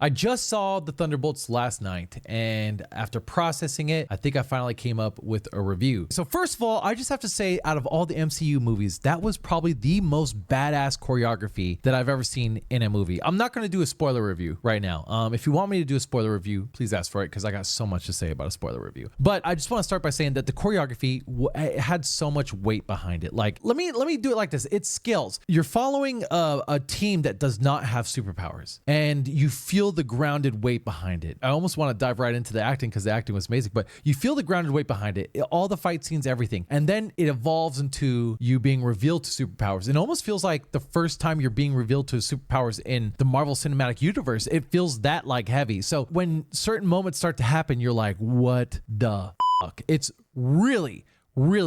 I just saw the Thunderbolts last night, and after processing it, I think I finally came up with a review. So first of all, I just have to say, out of all the MCU movies, that was probably the most badass choreography that I've ever seen in a movie. I'm not going to do a spoiler review right now. If you want me to do a spoiler review, please ask for it, because I got so much to say about a spoiler review. But I just want to start by saying that the choreography it had so much weight behind it. Like, let me do it like this. It's skills. You're following a team that does not have superpowers, and you feel the grounded weight behind it. I almost want to dive right into the acting, because the acting was amazing, but you feel the grounded weight behind it. All the fight scenes, everything. And then it evolves into you being revealed to superpowers. It almost feels like the first time you're being revealed to superpowers in the Marvel Cinematic Universe. It feels that like heavy. So when certain moments start to happen, you're like, what the fuck? It's really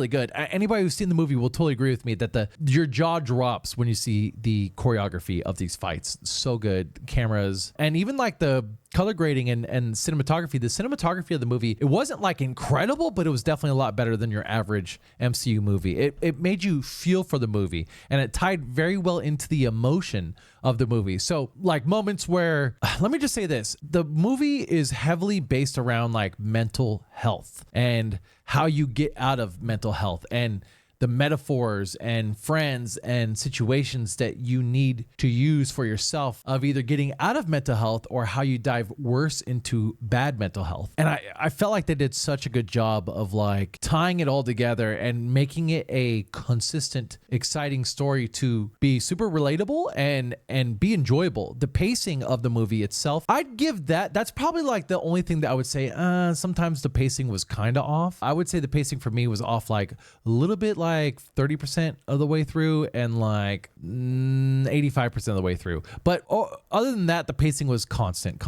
good. Anybody who's seen the movie will totally agree with me that your jaw drops when you see the choreography of these fights. So good. Cameras, and even like the color grading and cinematography. The cinematography of the movie, it wasn't like incredible, but it was definitely a lot better than your average MCU movie. It made you feel for the movie, and it tied very well into the emotion of the movie. So like moments where, let me just say this, the movie is heavily based around like mental health and how you get out of mental health, and the metaphors and friends and situations that you need to use for yourself of either getting out of mental health or how you dive worse into bad mental health. And I felt like they did such a good job of like tying it all together and making it a consistent, exciting story to be super relatable and be enjoyable. The pacing of the movie itself, I'd give that's probably like the only thing that I would say, sometimes the pacing was kind of off. I would say the pacing for me was off like a little bit, like 30% of the way through, and like 85% of the way through. But other than that, the pacing was constant.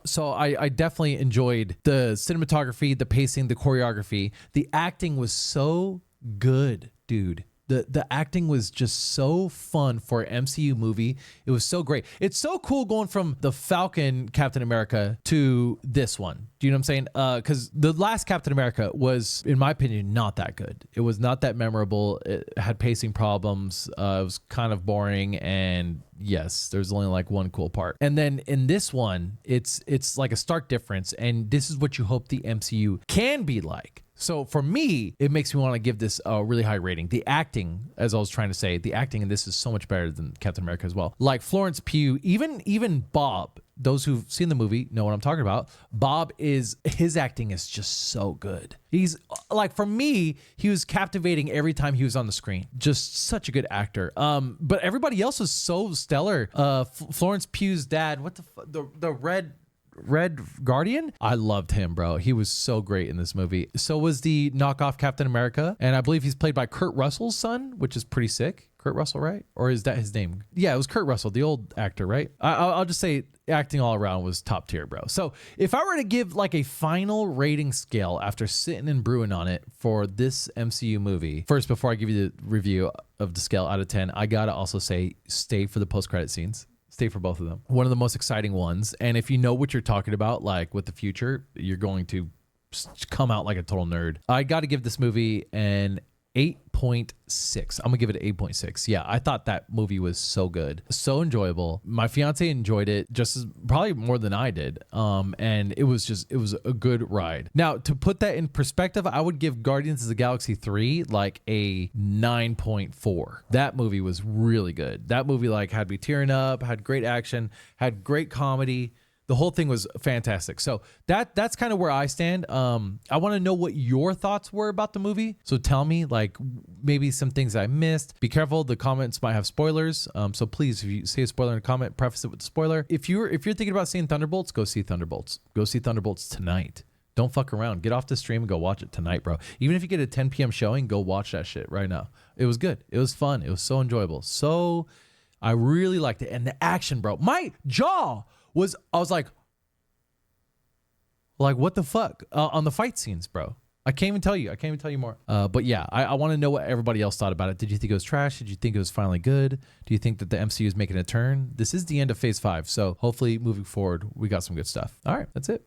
So I definitely enjoyed the cinematography, the pacing, the choreography. The acting was so good, dude. The acting was just so fun for an MCU movie. It was so great. It's so cool going from the Falcon Captain America to this one. Do you know what I'm saying? Because the last Captain America was, in my opinion, not that good. It was not that memorable. It had pacing problems. It was kind of boring, and yes, there's only like one cool part. And then in this one, it's like a stark difference, and this is what you hope the MCU can be like. So for me, it makes me want to give this a really high rating. The acting, as I was trying to say, the acting in this is so much better than Captain America as well. Like Florence Pugh, even Bob, those who've seen the movie know what I'm talking about. Bob, his acting is just so good. He's like, for me, he was captivating every time he was on the screen. Just such a good actor. But everybody else was so stellar. Florence Pugh's dad, the Red Guardian? I loved him, bro. He was so great in this movie. So was the knockoff Captain America. And I believe he's played by Kurt Russell's son, which is pretty sick. Kurt Russell, right? Or is that his name? Yeah, it was Kurt Russell, the old actor, right? I'll just say acting all around was top tier, bro. So if I were to give like a final rating scale after sitting and brewing on it for this MCU movie, first, before I give you the review of the scale out of 10, I gotta also say, stay for the post-credit scenes. Stay for both of them. One of the most exciting ones. And if you know what you're talking about, like with the future, you're going to come out like a total nerd. I got to give this movie an 8.6. I'm gonna give it an 8.6. Yeah, I thought that movie was so good, so enjoyable. My fiance enjoyed it just as probably more than I did. And it was a good ride. Now, to put that in perspective, I would give Guardians of the Galaxy 3 like a 9.4. That movie was really good. That movie like had me tearing up, had great action, had great comedy. The whole thing was fantastic. So that's kind of where I stand. I want to know what your thoughts were about the movie. So tell me, like, maybe some things I missed. Be careful. The comments might have spoilers. So please, if you say a spoiler in a comment, preface it with a spoiler. If you're thinking about seeing Thunderbolts, go see Thunderbolts. Go see Thunderbolts tonight. Don't fuck around. Get off the stream and go watch it tonight, bro. Even if you get a 10 p.m. showing, go watch that shit right now. It was good. It was fun. It was so enjoyable. So I really liked it. And the action, bro. My jaw I was like, what the fuck on the fight scenes, bro. I can't even tell you more. But yeah, I want to know what everybody else thought about it. Did you think it was trash? Did you think it was finally good? Do you think that the MCU is making a turn? This is the end of phase 5. So hopefully moving forward, we got some good stuff. All right, that's it.